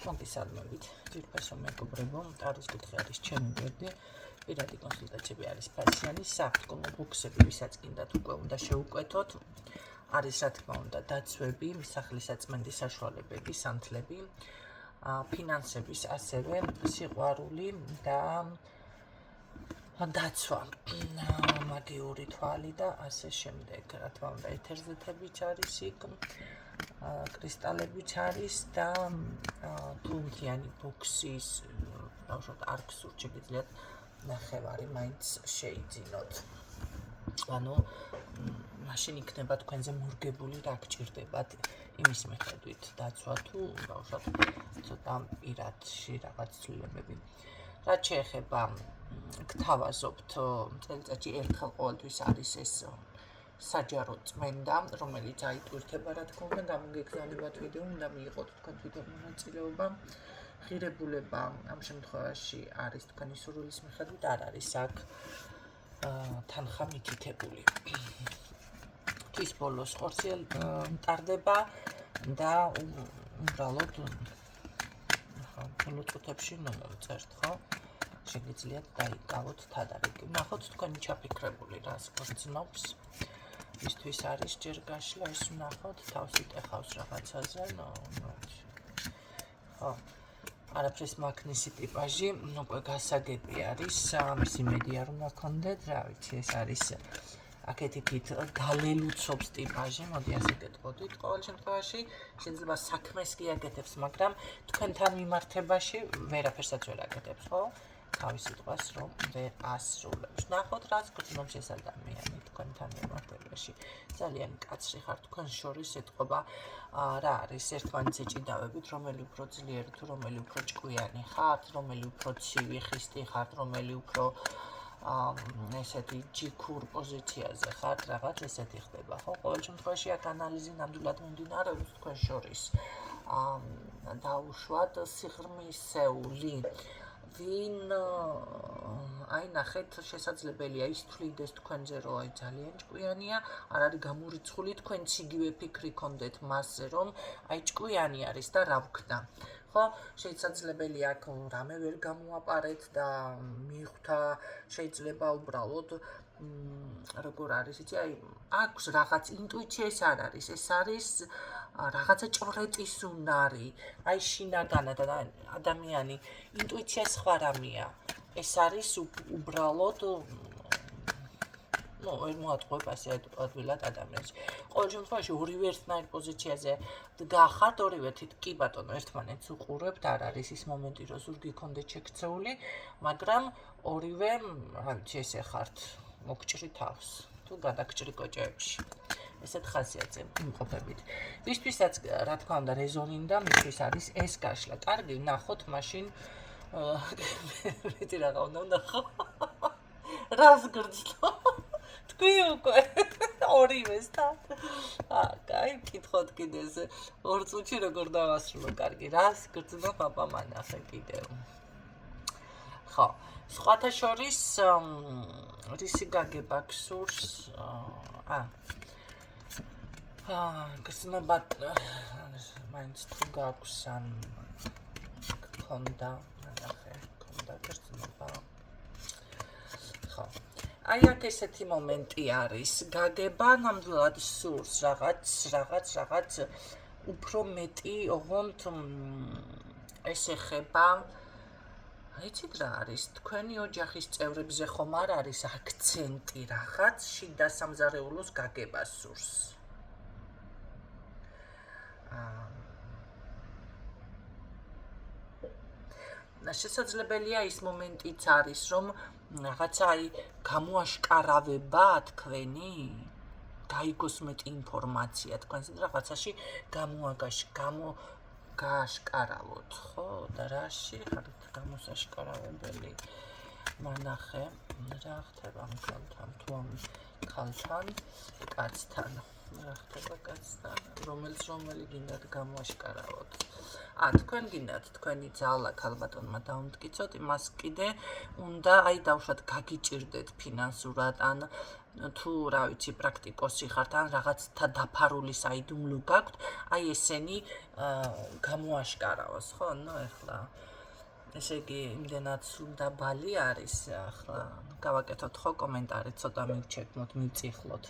მოგესალმებით. ძირფასო მეგობრებო, ტაროს კითხვა არის ჩემი გვერდი. პირადი კონსულტაციები არის ფასიანი, საფრთხო ბუქსები, ვისაც კიდათ უკვე უნდა შეუკვეთოთ. არის რა თქმა უნდა დაცვები, მისახლისაწმენდის საშუალებები, სანთლები, ფინანსების, ასევე სიყვარული და დაცვა, მაგიური თვალი და ასე შემდეგ. რა თქმა უნდა ეთერზეთებიც არის იქ, კრისტალებიც არის და თუნთიანი ბუქსის ბავშვად არ გსურთ, შეგიძლიათ ნახევარი მაინც შეიძინოთ. ანუ მაშინ იქნება თქვენზე მორგებული რა გჭირდებათ იმის მიხედვით დაცვა თუ ბავშვად ცოტა პირადში რაღაც ცვლილებები. რაც შეეხება გთავაზობთ წელიწადში ერთხელ ყოველთვის არის ეს საჯარო წმენდა, რომელიც აიტვირთება, რა თქმა უნდა, გამოგეგზავნებათ ვიდეო, უნდა მიიღოთ თქვენ თვითონ მონაწილეობა. ღირებულება ამ შემთხვევაში არის თქვენი სურვილის მიხედვით, არ არის აქ თანხა მითითებული. თვის ბოლოს ხორციელ მტარდება და უბრალოდ ბოლო წუთებში მომწერთ, ხო? შეგიძლიათ დაიკავოთ თადარიგი. ნახოთ თქვენი ჩაფიქრებული რას გრძნობს. ისთვის არის ჯერ გაშლა ეს ვნახოთ, თავს იტეხავს რაღაცაზე, ხო. არაფრის მაქნისი ტიპაჟი, უკვე გასაგები არის, მისი მედია რომ გქონდეთ, რა ვიცი, ეს არის აქეთით გალელუცობს ტიპაჟი, მოდი ასე გეტყოდით. ყოველ შემთხვევაში შეიძლება საქმეს კი აკეთებს, მაგრამ თქვენთან მიმართებაში ვერაფერსაც ვერ აკეთებს, ხო? თავის სიტყვას რომ ვერ ასრულებს. ნახოთ რას გრძნობს ეს ადამიანი თქვენთან მიმართებაში. ძალიან კაცრი ხარ, თქვენ შორის ეთყობა რა არის ერთმანეთს ეჭიდავებით, რომელი უფრო ძლიერი თუ რომელი უფრო ჭკვიანი ხართ, რომელი უფრო ცივი ხისტი ხართ, რომელი უფრო ესეთი ჯიქურ პოზიციაზე ხართ, რაღაც ესეთი ხდება, ხო? ყოველ შემთხვევაში აქ ანალიზი ნამდვილად მიმდინარეობს თქვენ შორის. დაუშვათ სიღრმისეული ვინ აი ნახეთ, შესაძლებელია ის თვლიდეს თქვენზე, რომ აი ძალიან ჭკვიანია, არ არის გამორიცხული, თქვენც იგივე ფიქრი გქონდეთ მასზე, რომ აი ჭკვიანი არის და რა ვქნა. ხო, შესაძლებელია აქ რამე ვერ გამოაპარეთ და მიხვდა, შეიძლება უბრალოდ როგორ არის, იცი, აი აქვს რაღაც ინტუიცია, ეს არ არის, ეს არის რაღაცა ჭვრეტის უნარი, აი შინაგანად ადამიანი ინტუიცია სხვა რამეა. ეს არის უბრალოდ ვერ მოატყუებ ასე ადვილად ადამიანს. ყოველ შემთხვევაში ორივე ერთნაირ პოზიციაზე დგახართ, ორივე კი ბატონო ერთმანეთს უყურებთ, არ არის ის მომენტი, რომ ზურგი გქონდეთ შექცეული, მაგრამ ორივე, რა ვიცი, ესე ხართ, მოგჭრი თავს თუ გადაგჭრი კოჭეებში. ესეთ ხასიათზე იმყოფებით. ვისთვისაც რა თქმა უნდა რეზონინდა, მისთვის არის ეს გაშლა. კარგი, ნახოთ მაშინ მეტი რაღა უნდა ვნახო. რას გრძნო? თქვი უკვე ორივეს და კაი, მკითხოთ კიდე ეს 2 წუთში როგორ დავასრულო, კარგი, რას გრძნო პაპა მანახე კიდევ. ხო, სხვათა შორის რისი გაგება გსურს? გრძნობა მაინც თუ გაქვს ან გქონდა, ნახე, გქონდა გრძნობა. ხო. აი აქ ესეთი მომენტი არის, გაგება ნამდვილად სურს რაღაც უფრო მეტი, ოღონდ ეს ეხება იცით რა არის, თქვენი ოჯახის წევრებზე ხომ არ არის აქცენტი რაღაც შიდა სამზარეულოს გაგება სურს. შესაძლებელია ის მომენტიც არის, რომ რაღაცა აი გამოაშკარავება თქვენი, გაიგოს მეტი ინფორმაცია თქვენზე და რაღაცაში გააშკარავოთ, ხო? და რაში ხართ გამოსაშკარავებელი? მანახე, რა ხდება მქალთან, თუ ამ ქალთან, კაცთან. რა ხდება კაცთან, რომელი გინდათ გამოაშკარავოთ. თქვენ გინდათ თქვენი ძალა ქალბატონმა დაუმტკიცოთ, იმას კიდე უნდა აი დავშვათ გაგიჭირდეთ ფინანსურად, ან თუ რა ვიცი პრაქტიკოსი ხართ ან რაღაცთა დაფარული საიდუმლო გაქვთ, აი ესენი გამოაშკარავოს, ხო? ნუ ეხლა ესე იგი იმდენად სულდაბალი არის, ახლა გავაკეთოთ ხო კომენტარი, ცოტა მივჩეკნოთ, მივწიხლოთ.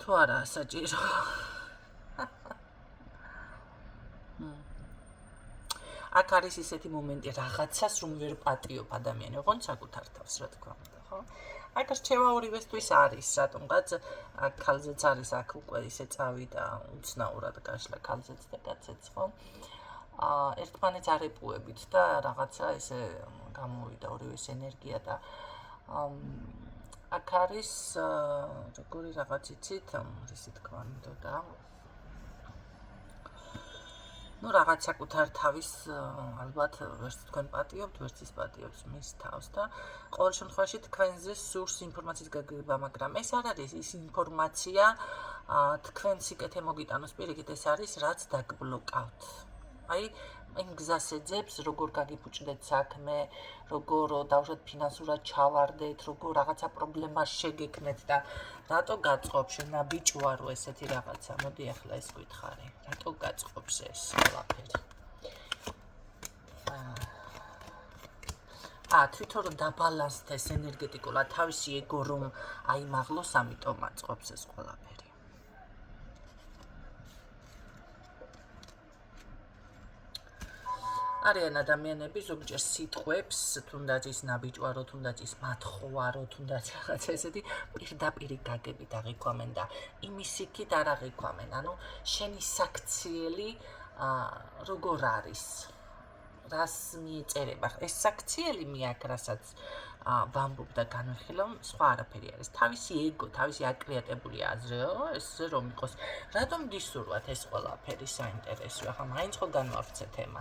თუ არა საჭირო. აქ არის ისეთი მომენტი, რაღაცას რომ ვერ პატიობ ადამიანი, ოღონდ საკუთარ თავს, რა თქმა უნდა, ხო? აქ რჩევა ორივესთვის არის, რატომღაც აქ ქალზეც არის, აქ უკვე ისე წავიდა უცნაურად გაშლა ქალზეც და კაცზეც, ხო? ერთმანეთს არეპუებით და რაღაცა ესე გამოვიდა ორივეს ენერგია და აქ არის როგორი რაღაც იცით, ისე თქვა მინდოდა ну რაღაც საკუთარ თავის ალბათ ვერც თქვენ პატიობთ, ვერც ის პატიობს მის თავს და ყოველ შემთხვევაში თქვენზე სურს ინფორმაციის გაგება, მაგრამ ეს არ არის ის ინფორმაცია თქვენ სიკეთე მოგიტანოს პირიქით, ეს არის რაც დაგბლოკავთ. აი იმ გზას ეძებს, როგორ გაგიფუჭდეთ საქმე, როგორ დავუშვათ ფინანსურად ჩავარდეთ, როგორ რაღაცა პრობლემა შეგექმნეთ და რატო გაწყობს შენ ბიჭო არო ესეთი რაღაცა. მოდი ახლა ეს გითხარი. რატო გაწყობს ეს ყველაფერი? თვითონ რომ დაბალანსდეს ენერგეტიკულად თავისი ეგო რომ აიმაღლოს, ამიტომ აწყობს ეს ყველაფერი. არიან ადამიანები ზოგჯერ სიტყვებს, თუნდაც ის ნაბიჯვარო, თუნდაც ის მათხოვარო, თუნდაც რაღაც ესეთი პირდაპირი გაგებით აღიქვამენ და იმის იქით არ აღიქვამენ. ანუ შენი საქციელი როგორ არის? რას მიეწერება? ეს საქციელი მიაქ, რასაც ვამბობ და განვიხილავ, სხვა არაფერი არის. თავისი ეგო, თავისი აკრეატებული აზრიო, ესე რომ იყოს. რატომ გისურვათ ეს ყველაფერი საინტერესოა? ახლა მაინც ხო განვავრცე თემა.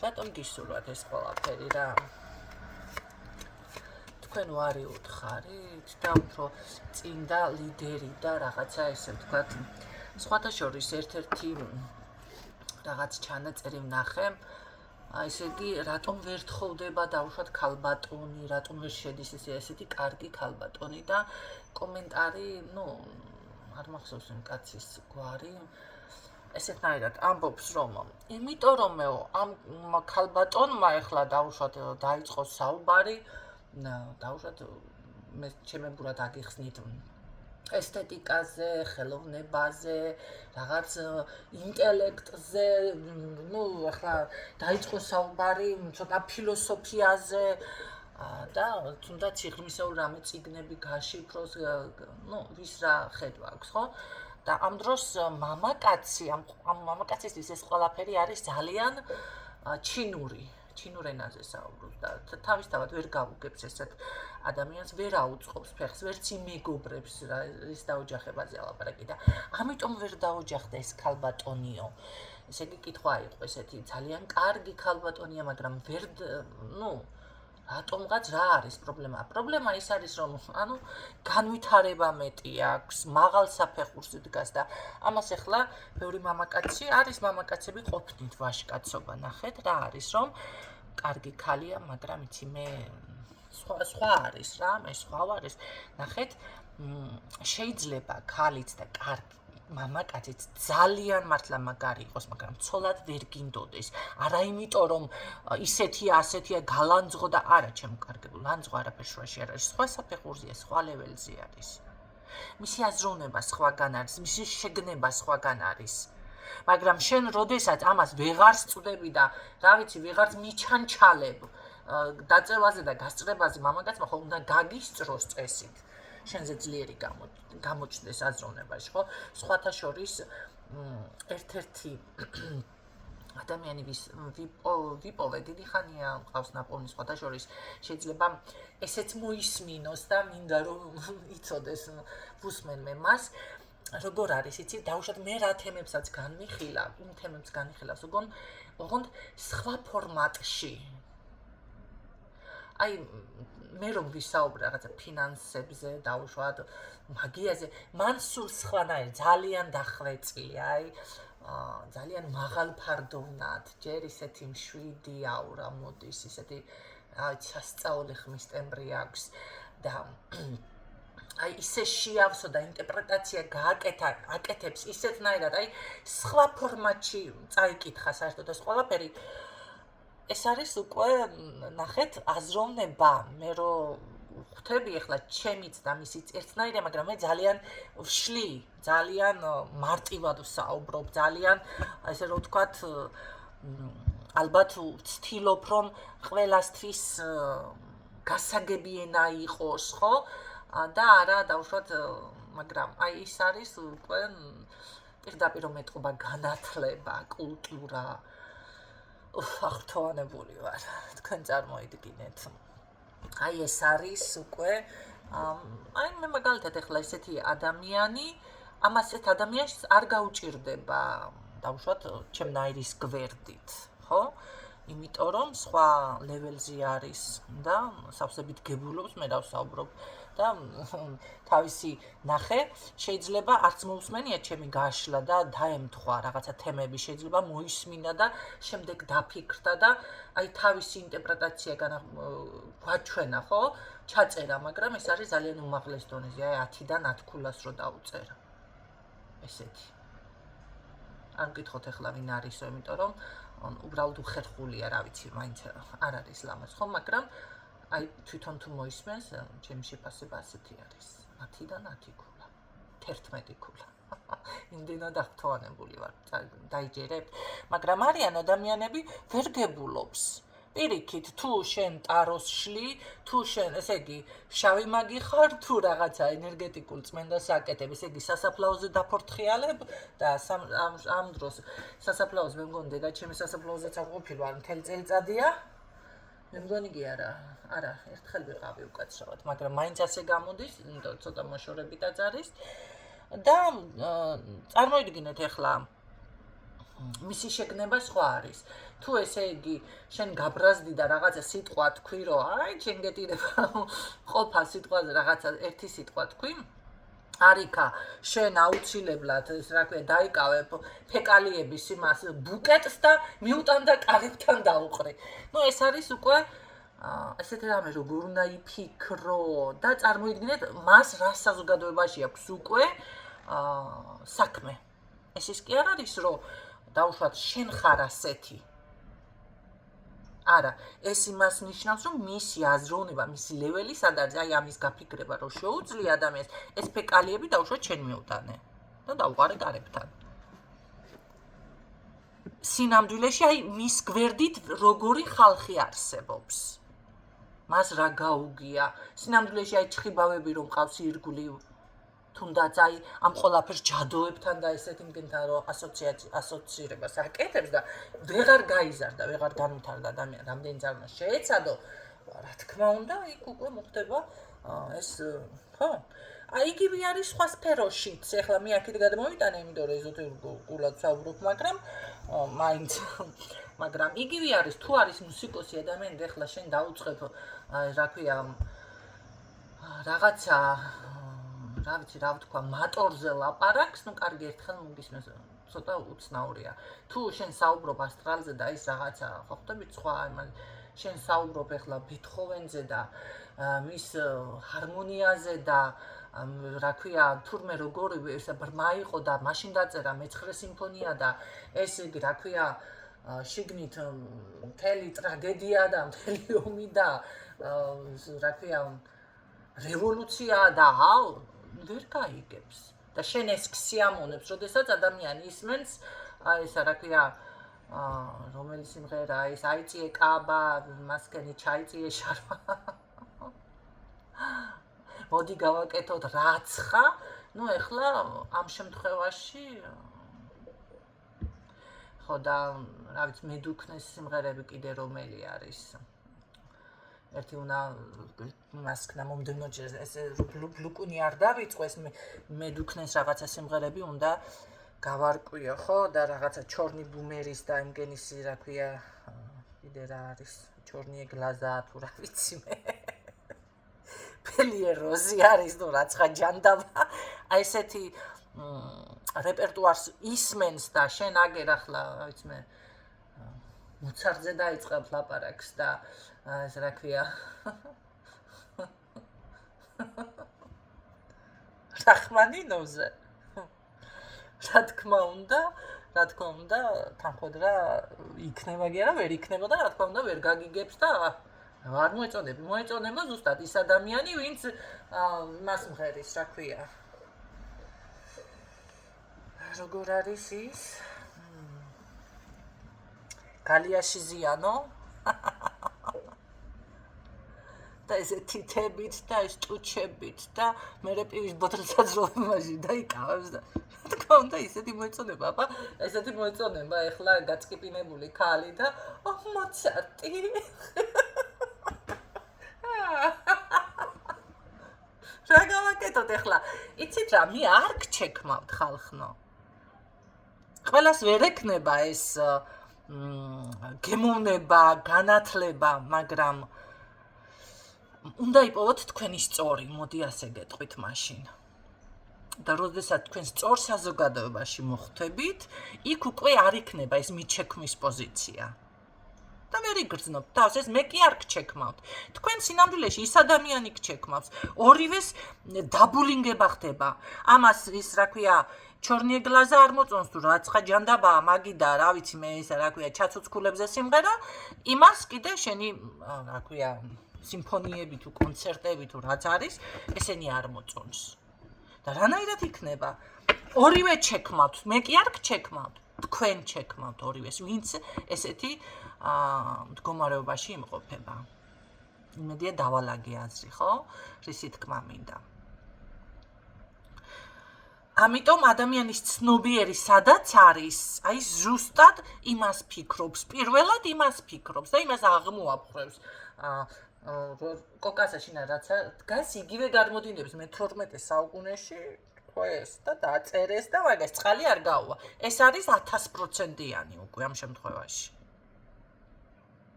რატომ გისურვათ ეს ყველაფერი რა? თქვენ ვარიოთ ხარით და უფრო წინდა ლიდერი და რაღაცა ესე ვთქვათ. სხვათა შორის ერთ-ერთი რაღაც ჩანაწერი ვნახე. ესე იგი, რატომ ვერ თხოვდება დავუშვათ ქალბატონი, რატომ ვერ შედის ესეთი კარგი ქალბატონი და კომენტარი, ну, არ მახსოვს იმ კაცის გვარი. ესეთნაირად ამბობს რომ იმიტომ რომ ამ ქალბატონმა ეხლა დავუშვათ დაიწყო საუბარი, დავუშვათ მე ჩემებურად აგიხსნით ესთეტიკაზე, ხელოვნებაზე, რაღაც ინტელექტზე, ну, ახლა დაიწყო საუბარი ცოტა ფილოსოფიაზე და თუნდაც სიღრმისეულ რამე წიგნები გაშიფროს, ну, ვის რა ხედვა აქვს, ხო? და ამ დროს მამაკაცი, ამ მამაკაცისთვის ეს ყველაფერი არის ძალიან ჩინურ ენაზე საუბრობს და თავისთავად ვერ გავუგებს ესეთ ადამიანს, ვერ აუწყობს ფეხს, ვერც იმეგობრებს ის დაოჯახებაზე ალაპარაკი და ამიტომ ვერ დაოჯახდა ეს ქალბატონიო. ესე იგი კითხვა იყო ესეთი ძალიან კარგი ქალბატონია, მაგრამ ვერ, ну, რატომღაც რა არის პრობლემა? პრობლემა ის არის, რომ ანუ განვითარება მეტი აქვს, მაღალ საფეხურზე დგას და ამას ახლა ბევრი მამაკაცი არის, მამაკაცები ყოფნით ვაჟკაცობა, ნახეთ რა არის, რომ კარგი ქალია, მაგრამ იცი მე სხვა არის რა, მე სხვა არის. ნახეთ, შეიძლება ქალიც და კარგი მამაკაციც ძალიან მართლა მაგარი იყოს, მაგრამ ცოლად ვერ გინდოდეს. არა იმიტომ რომ ისეთია, ასეთია, გალანძღო და არა, ჩემო კარგებო, ლანძღო არაფერ შუაში არ არის. სხვა საფეხურზეა, სხვა ლეველზე არის. მისი აზროვნება სხვაგან არის, მისი შეგნება სხვაგან არის. მაგრამ შენ როდესაც ამას ვეღარ სწდები და რა ვიცი, ვეღარ მიჩანჩალებ დაწევაზე და გასწრებაზე მამაკაცმა ხო უნდა გაგისწროს წესით. შენზე ძლიერი გამოჩნდეს აზროვნებაში, ხო? სხვათა შორის ერთ-ერთი ადამიანი ვიპოვე დიდი ხანია მყავს ნაპოვნი სხვათა შორის შეიძლება ესეც მოისმინოს და მინდა რომ იცოდეს ვუსმენ მე მას როგორ არის იცი დავუშვათ მე რა თემებსაც განვიხილავ იმ თემებს განვიხილავს ოღონდ სხვა ფორმატში აი მე რომ ვისაუბრე რაღაცა ფინანსებზე დავუშვათ მაგიაზე მან სულ სხვანაირ ძალიან დახვეწილი აი ძალიან მაღალ ფარდოვნად ჯერ ისეთი მშვიდი აურა მოდის ისეთი რა ვიცი სასწაული ხმის ტემბრი აქვს და აი ისე შეავსო და ინტერპრეტაცია აკეთებს ისეთნაირად, აი სხვა ფორმატში წაიკითხა საერთოდ ეს ყველაფერი. ეს არის უკვე ნახეთ აზროვნება, მე რომ ხვდები ახლა ჩემიც და მისიც ერთნაირია, მაგრამ მე ძალიან ვშლი, ძალიან მარტივად ვსაუბრობ, ძალიან ესე რომ ვთქვათ, ალბათ ვცდილობ რომ ყველასთვის გასაგები ენა იყოს, ხო? და არა დავუშვათ, მაგრამ აი ის არის უკვე პირდაპირ მეტყობა განათლება, კულტურა. აღრთოვანებული ვარ, თქვენ წარმოიდგინეთ. აი ეს არის უკვე აი მე მაგალითად ახლა ესეთი ადამიანი, ამას ერთ ადამიანს არ გაუჭირდება დავუშვათ ჩემნაირის გვერდით, ხო? იმიტომ რომ სხვა ლეველზე არის და სავსებით გებულობს მე დავსაუბრობ და თავისი ნახე შეიძლება არც მოусმენია ჩემი გაშლა და დაემთხვა რაღაცა თემები შეიძლება მოისმინა და შემდეგ დაფიქრდა და აი თავისი ინტერპრეტაცია გვაჩვენა ხო ჩაწერა მაგრამ ეს არის ძალიან უმაღლეს დონეზე აი 10-დან 10 ქულას რო დაუწერა ესეთი არ მკითხოთ ახლა ვინ არისო იმიტომ რომ უბრალოდ უხერხულია რა ვიცი მაინც არ არის ლამაზ ხო მაგრამ აი თვითონ თუ მოისმენს ჩემი შეფასება ასეთი არის 10-დან 10 ქულა 11 ქულა იმდენად აღთოვანებული ვარ დაიჯერებ მაგრამ არიან ადამიანები ვერ გებულობს პირიქით თუ შენ ტაროს შლი თუ შენ ესე იგი შავი მაგი ხარ თუ რაღაცა ენერგეტიკულ წმენდას აკეთებ ესე იგი სასაფლაოზე დაფორთხიალებ და ამ დროს სასაფლაოზე მე მგონი და ჩემი სასაფლაოზეც აღყოფილვარ მთელი წელიწადია მე მგონი კი არა ერთხელ ვიყავი უკაცრავად მაგრამ მაინც ასე გამოდის იმიტომ ცოტა მოშორებითაც არის და წარმოიდგინეთ ახლა მისი შეგნება სხვა არის თუ ესე იგი შენ გაბრაზდი და რაღაცა სიტყვა თქვი რომ აი ჩენგეტირება ყოფა სიტყვაზე რაღაცა ერთი სიტყვა თქვი არიქა შენ აუცილებლად ეს რა ქვია დაიკავე ფეკალიების იმას ბუკეტს და მიუტანდა კარებთან დაუყრე ნუ ეს არის უკვე ესეთი რამე როგორ უნდა იფიქრო და წარმოიდგინეთ მას რა საზოგადოებაში აქვს უკვე საქმე ეს ის კი არ არის რომ დაუშვათ შენ ხარ ასეთი არა ეს იმას ნიშნავს რომ მისი აზროვნება მისი ლეველი სად არის აი ამის გაფიქრება რომ შეუძლია ადამიანს ეს ფეკალიები დაუშვათ შენ მიუტანე და დაუყარე კარებთან სინამდვილეში აი მის გვერდით როგორი ხალხი არსებობს მას რა გაუგია სინამდვილეში აი ჩხიბავები რომ ყავს ირგვლი თუნდაც აი ამ ყველაფერს ჯადოებთან და ესეთი მგენთან რომ ასოცირებას აკეთებს და ვეღარ გაიზარდა, ვეღარ განვითარდა ადამიანი, რამდენი ძალა შეეცადო, რა თქმა უნდა, იქ უკვე მოხდება ეს ხო? აი იგივე არის სხვა სფეროშიც. ეხლა მე აქეთ გადმოვიტანე, იმიტომ რომ ეზოთერიკულად ვსაუბრობ, მაგრამ იგივე არის, თუ არის მუსიკოსი ადამიანი და ეხლა შენ დაუწყებ, რა ქვია, რაღაცა რა ვიცი რა ვთქვა მატორზე ლაპარაკს ნუ კარგი ერთხელ მოგისმენს ცოტა უცნაურია თუ შენ საუბრობ ასტრალზე და ის რაღაცა ხო ხტებით სხვა შენ საუბრობ ახლა ბეთჰოვენზე და მის ჰარმონიაზე და რა ქვია თურმე როგორი ესა ბრმა იყო და მაშინ დაწერა მე-9 სიმფონია და ეს იგი რა ქვია შიგნით მთელი ტრაგედია და მთელი ომი და რა ქვია რევოლუცია და ვერ გაიგებს და შენ ეს ქსიამონებს, როდესაც ადამიანი ისმენს ესა რა ქვია რომელი სიმღერა ის აიწიე კაბა, მასკენი ჩაიწიე შარვა. მოდი გავაკეთოთ რაცხა, ნუ ეხლა ამ შემთხვევაში ხო და რა ვიცი მედუქნეს სიმღერები კიდე რომელი არის ერთი უნდა მასკნა მომდენო ესე ბლუკუნი არ დავიწყოს მედუქნეს რაღაცა სიმღერები უნდა გავარკვიო ხო და რაღაცა ჩორნი ბუმერის და იმგენის რა ქვია კიდე რა არის ჩორნი გლაზა თუ რა ვიცი მე პელიეროზი არის ნუ რაცხა ჯანდაბა აი ესეთი რეპერტუარს ისმენს და შენ აგერ ახლა რა ვიცი მე მოცარტზე დაიწყებ ლაპარაკს და ეს რა ქვია რახმანინოვზე. რა თქმა უნდა, თანხმედრა იქნება კი არა, ვერ იქნება და რა თქმა უნდა ვერ გაგიგებს და არ მოეწონები. მოეწონება ზუსტად ის ადამიანი, ვინც მას მღერის, რა ქვია. როგორ არის ის? გალიაში ზიანო? და ეს თითებით და ეს ტუჩებით და მერე პივის ბოთლსაც როიმაში დაიკავებს და რა თქმა უნდა ისეთი მოეწონება, აბა ესეთი მოეწონება ეხლა გაწკიპინებული ქალი და მოცარტი რა გავაკეთოთ ეხლა? იცით რა, მე არ გჩექმავთ ხალხნო. ყველას ვერ ექნება ეს გემოვნება, განათლება, მაგრამ უნდა იპოვოთ თქვენი სწორი, მოდი ასე გეტყვით მაშინ. და როდესაც თქვენ სწორ საზოგადოებაში მოხვდებით, იქ უკვე არ იქნება ეს მიჩექმვის პოზიცია. და ვერ იგრძნობთ თავს, ეს მე კი არ გჩექმავთ. თქვენ სინამდვილეში ის ადამიანი გჩექმავს. ორივეს დაბულინგება ხდება. ამას ის რა ქვია, ჩორნიეგლაზე არ მოწონს თუ რაცხა ჯანდაბაა, მაგიდა, რა ვიცი მე ეს რა ქვია, ჩაცუცქულებზე სიმღერა, იმას კიდე შენი რა ქვია, სიმფონიები თუ კონცერტები თუ რაც არის, ესენი არ მოწონს. და რანაირად იქნება? ორივე ჩექმავთ, მე კი არ გჩექმავთ. თქვენ ჩექმავთ ორივეს, ვინც ესეთი მდგომარეობაში იმყოფება. იმედია დავალაგე აზრი, ხო? რისი თქმა მინდა. ამიტომ ადამიანის ცნობიერი სადაც არის, აი ზუსტად იმას ფიქრობს, პირველად იმას ფიქრობს და იმას აღმოაფრევს. კოკასაშინა რაცა დგას იგივე გამოდინებს მე-18 საუკუნეში ეს და დაწერეს და მაგას წყალი არ გაუვა. ეს არის 1000%-იანი უკვე ამ შემთხვევაში.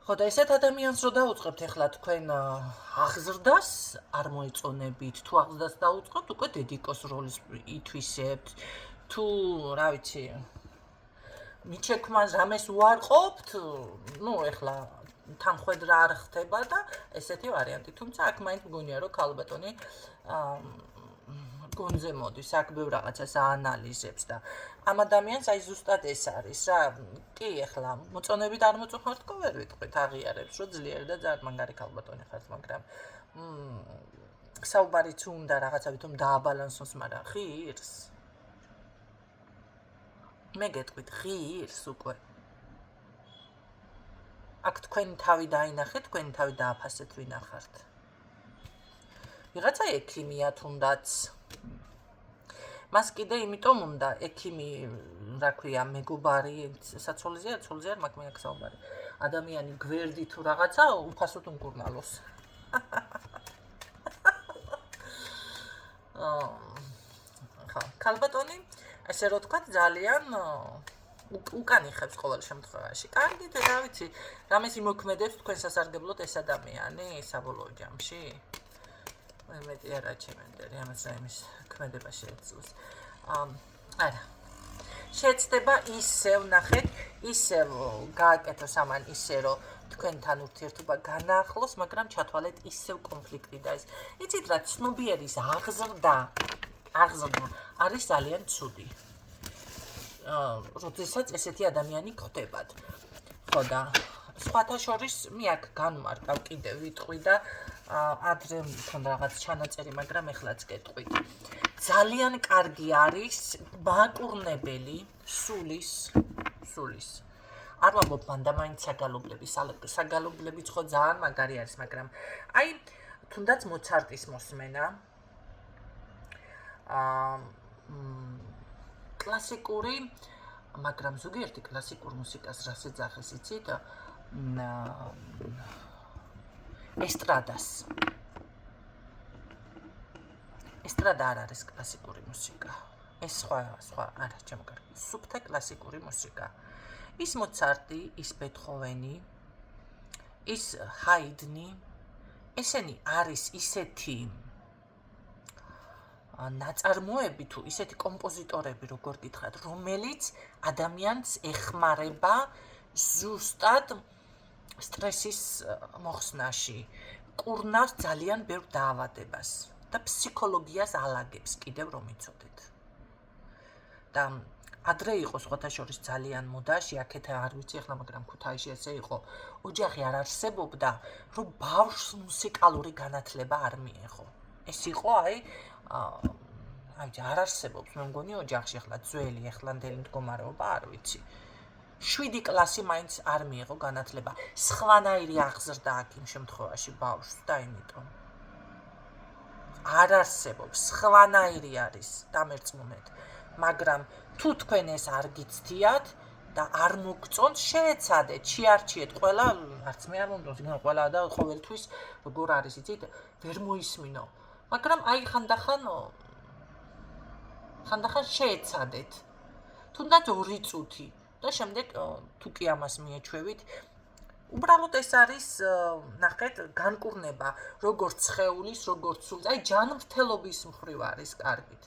ხო და ესეთ ადამიანს რო დაუწყებთ ეხლა თქვენ აღზრდას არ მოეწონებით, თუ აღზრდას დაუწყებთ, უკვე დედიკოს როლის ითვისებთ, თუ რა ვიცი, მიჩექმას რამეს უარყოფთ, ნუ ეხლა თანხმედრა არ ხდება და ესეთი ვარიანტი. თუმცა აქ მაინც მგონია რომ ქალბატონი გონზე მოდის, აქ ბევრ რაღაცას აანალიზებს და ამ ადამიანს აი ზუსტად ეს არის რა. კი, ეხლა მოწონებით არ მოწონხართ, ვერ ვიტყვით, აღიარებს, რომ ძლიერი და ძალიან მაგარი ქალბატონი ხართ, მაგრამ საუბარიც უნდა რაღაცა ვითომ დააბალანსოს, მაგრამ ღირს. მე გეტყვით, ღირს უკვე. აქ თქვენი თავი დაინახეთ, თქვენი თავი დააფასეთ, ვინ ახართ. ვიღაცა ექიმია თუნდაც. მას კიდე იმიტომ უნდა ექიმი, რა ქვია, მეგობარი, საცოლიზია, მაგ მე აქ საუბარი. ადამიანი გვერდი თუ რაღაცა უფასოდ უმკურნალოს. ხა, ქალბატონი, ასე რომ თქვა, ძალიან უკან იხებს ყოველ შემთხვევაში. კარგი, რა ვიცი, რამეს იმოქმედებს თქვენ სასარგებლოდ ეს ადამიანი საბოლოო ჯამში? მეტი არა ჩემენდერი, ამას რაიმის ქმედება შეეძლოს. არა. შეეცდება ისევ ნახეთ, ისევ გააკეთოს ამან ისე, რომ თქვენთან ურთიერთობა განაახლოს, მაგრამ ჩათვალეთ ისევ კონფლიქტი და ეს. იცით რა, ცნობიერის აღზრდა არის ძალიან ცუდი. როდესაც ესეთი ადამიანი გხვდებათ. ხო და სხვათა შორის მე აქ განმარტავ კიდე ვიტყვი და ადრე მქონდა რაღაც ჩანაწერი, მაგრამ ეხლაც გეტყვით. ძალიან კარგი არის ბაკურნებელი სულის. არ ვამბობ მანდა მაინც საგალობლებიც ხო ძალიან მაგარი არის, მაგრამ აი თუნდაც მოცარტის მოსმენა კლასიკური, მაგრამ ზოგიერთი კლასიკურ მუსიკას რას ეძახეს, იცით? ესტრადას. ესტრადა არ არის კლასიკური მუსიკა. ეს სხვა, არა, ჩემო კარგი. სუფთა კლასიკური მუსიკა. ის მოცარტი, ის ბეთჰოვენი, ის ჰაიდნი, ესენი არის ისეთი ნაწარმოები თუ ისეთი კომპოზიტორები, როგორ გითხრათ, რომელიც ადამიანს ეხმარება ზუსტად სტრესის მოხსნაში. კურნავს ძალიან ბევრ დაავადებას და ფსიქოლოგიას ალაგებს კიდევ რომ იცოდეთ. და ადრე იყო სხვათა შორის ძალიან მოდაში, აქეთ არ ვიცი ახლა, მაგრამ ქუთაისში ესე იყო, ოჯახი არ არსებობდა, რომ ბავშვს მუსიკალური განათლება არ მიეღო. ეს იყო არ არსებობს, მე მგონი ოჯახში ახლა ძველი ახლანდელი მდგომარეობა არ ვიცი. 7 კლასი მაინც არ მიეღო განათლება. სხვანაირი აღზრდა აქ იმ შემთხვევაში ბავშვს და იმიტომ არ არსებობს, სხვანაირი არის დამერწმუნეთ, მაგრამ თუ თქვენ ეს არ გიცდიათ და არ მოგწონთ, შეეცადეთ, შეარჩიეთ ყველა, არც მე არ მომდოს, ყველა და ყოველთვის როგორ არის, იცით, ვერ მოისმინო. მაგრამ ხანდახან შეეცადეთ. თუნდაც 2 წუთი და შემდეგ თუ კი ამას მიეჩვევით, უბრალოდ ეს არის, ნახეთ, განკურნება, როგორც სხეულის, როგორც სულის, ჯანმრთელობის მხრივ არის კარგით.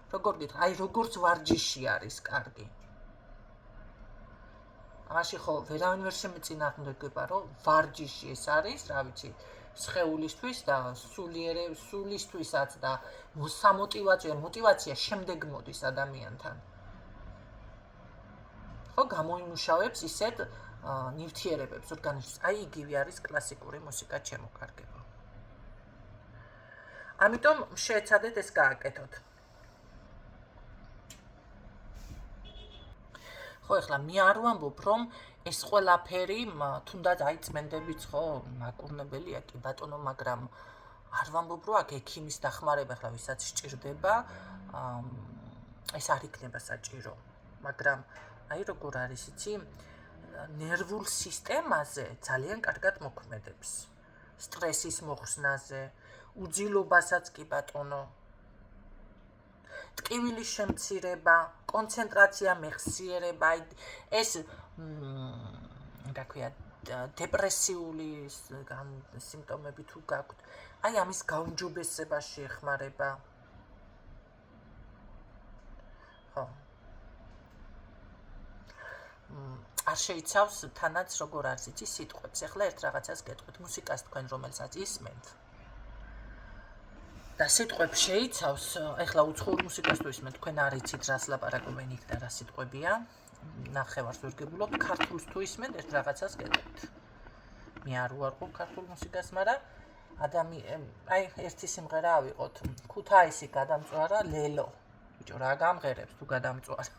როგორ გითხრა, როგორც ვარჯიში არის კარგი. ამაში ხო ვერავინ ვერ შემეწინააღმდეგება, რომ ვარჯიში ეს არის, რა ვიცი, სხეულისთვის და სულისთვისაც და მოტივაცია შემდეგ მოდის ადამიანთან. ხო, გამოიმუშავებს ისეთ ნივთიერებებს ორგანიზმში. იგივე არის კლასიკური მუსიკა ჩემოკარგებო. ამიტომ შეეცადეთ ეს გააკეთოთ. ხო, ახლა მე არ ვამბობ, რომ ეს ყველაფერი თუნდაც წმენდებიც ხო, მაკურნებელია კი ბატონო, მაგრამ არ ვამბობ, რომ აქ ექიმის დახმარება ახლა ვისაც სჭირდება, ეს არ იქნება საჭირო, მაგრამ როგორ არის, იცი, ნერვულ სისტემაზე ძალიან კარგად მოქმედებს. სტრესის მოხსნაზე, უძილობასაც კი ბატონო. ტკივილის შემცირება, კონცენტრაცია მეხსიერება, ეს რა ქვია, დეპრესიული სიმპტომები თუ გაქვთ, ამის გაუმჯობესება შეეხმარება. ხო. არ შეიცავს თანაც როგორ არის იცი სიტყვებს. ახლა ერთ რაღაცას გეტყვით, მუსიკას თქვენ რომელსაც ისმენთ და სიტყვებს შეიცავს, ახლა უცხოურ მუსიკას თუ ისმენთ, თქვენ არ იცით რას ლაპარაკობენ იქ და რა სიტყვებია. ნახევარს ვერ გებულობ, ქართულს თუ ისმენთ, ერთ რაღაცას გეტყვით. მე არ უარყოფ ქართულ მუსიკას, მაგრამ ერთი სიმღერა ავიღოთ, ქუთაისი გადამწვარა ლელო. ბიჭო, რა გამღერებს თუ გადამწვარა.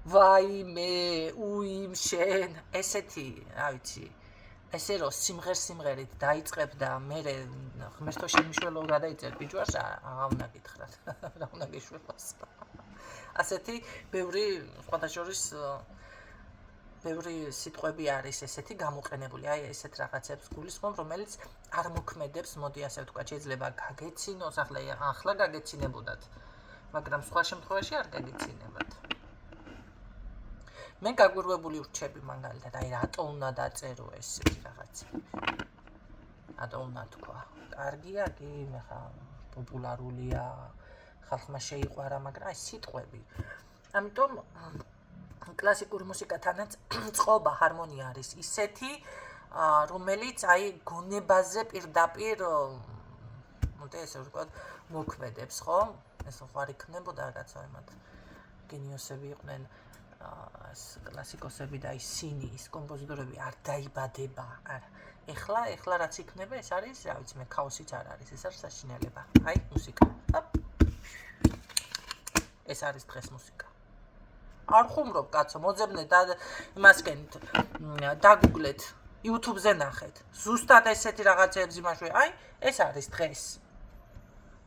ვაიმე, უიმ შენ, ესეთი, რა ვიცი, ესე რომ სიმღერით დაიწყებ და მე ღმერთო შემიშველო გადაიწერ ბიჭვარს, რა უნდა გითხრათ, რა უნდა გიშველოს. ასეთი ბევრი სხვადასხვის ბევრი სიტყვები არის ესეთი გამოყენებული, ესეთ რაღაცებს გულისხმობ, რომელიც არ მოქმედებს, მოდი ასე ვთქვა, შეიძლება გაგეცინოს, ახლა გაგეცინებოდათ, მაგრამ სხვა შემთხვევაში არ გაგეცინებათ. მე გაგვირვებული ვრჩები მაგალითად, რატო უნდა დაწერო ესეთი რაღაცა. რატო უნდა თქვა. კარგია, კი, ხა პოპულარულია, ხალხმა შეიყვარა, მაგრამ სიტყვები. ამიტომ კლასიკური მუსიკათანაც წყობა, ჰარმონია არის ისეთი, რომელიც გონებაზე პირდაპირ, ესე ვთქვათ, მოქმედებს, ხო? ეს ხარ იქნებოდა რაღაცა იმათ გენიოსები იყვნენ. კლასიკოსები და სინი, ის კომპოზიტორები არ დაიბადება. ეხლა რაც იქნება, ეს არის, რა ვიცი, მე ქაოსიც არ არის, ეს არის საშინელება. მუსიკა. ეს არის დღეს მუსიკა. არ ხუმრობ, კაცო, მოძებნეთ და იმასკენით, დაგუგლეთ, YouTube-ზე ნახეთ. ზუსტად ესეთი რაღაცეებს იმაშვე, ეს არის დღეს.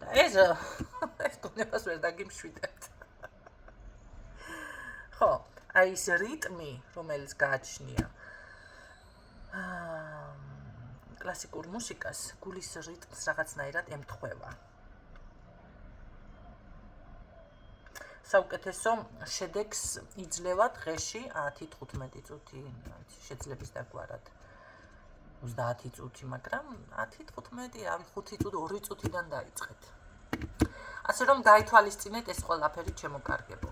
და ეს გონებას ვერ დაგიმშვიდებთ. ხო, ეს რიტმი, რომელიც გააჩნია კლასიკურ მუსიკას, გულის რიტმს რაღაცნაირად ემთხვევა. საუკეთესო შედეგს იძლევა დღეში 10-15 წუთი, შეძლებს დაგვარად 30 წუთი, მაგრამ 10-15, 5 წუთი, 2 წუთიდან დაიწყეთ. ასე რომ გაითვალისწინეთ ეს ყველაფერი ჩემო კარგებო.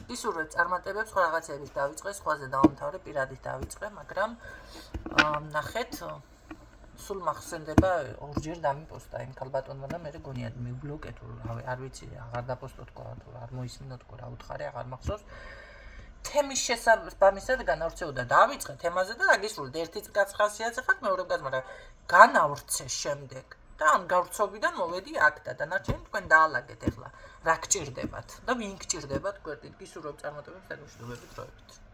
გისურვებ წარმატებებს, ხო რაღაცების დავიწყე, სხვაზე დავამთავრე, პირადით დავიწყე, მაგრამ ნახეთ სულ მახსენდება ორჯერ დამიპოსტა იმ ქალბატონმა და მე გონიათ მიბლოკე თუ არ ვიცი, აღარ დაპოსტო თქვა თუ არ მოისმინო თქვა რა უთხარი, აღარ მახსოვს. თემის შესაბამისად განავრცეო და დავიწყე თემაზე და დაგისრულეთ ერთი კაც ხასიათზე ხარ, მეორე კაც, მაგრამ განავრცე შემდეგ და ამ გავრცობიდან მოვედი აქ და დანარჩენი თქვენ დაალაგეთ ახლა რა გჭირდებათ და ვინ გჭირდებათ გვერდით. გისურვებ წარმატებებს და მშვიდობებით დროებით.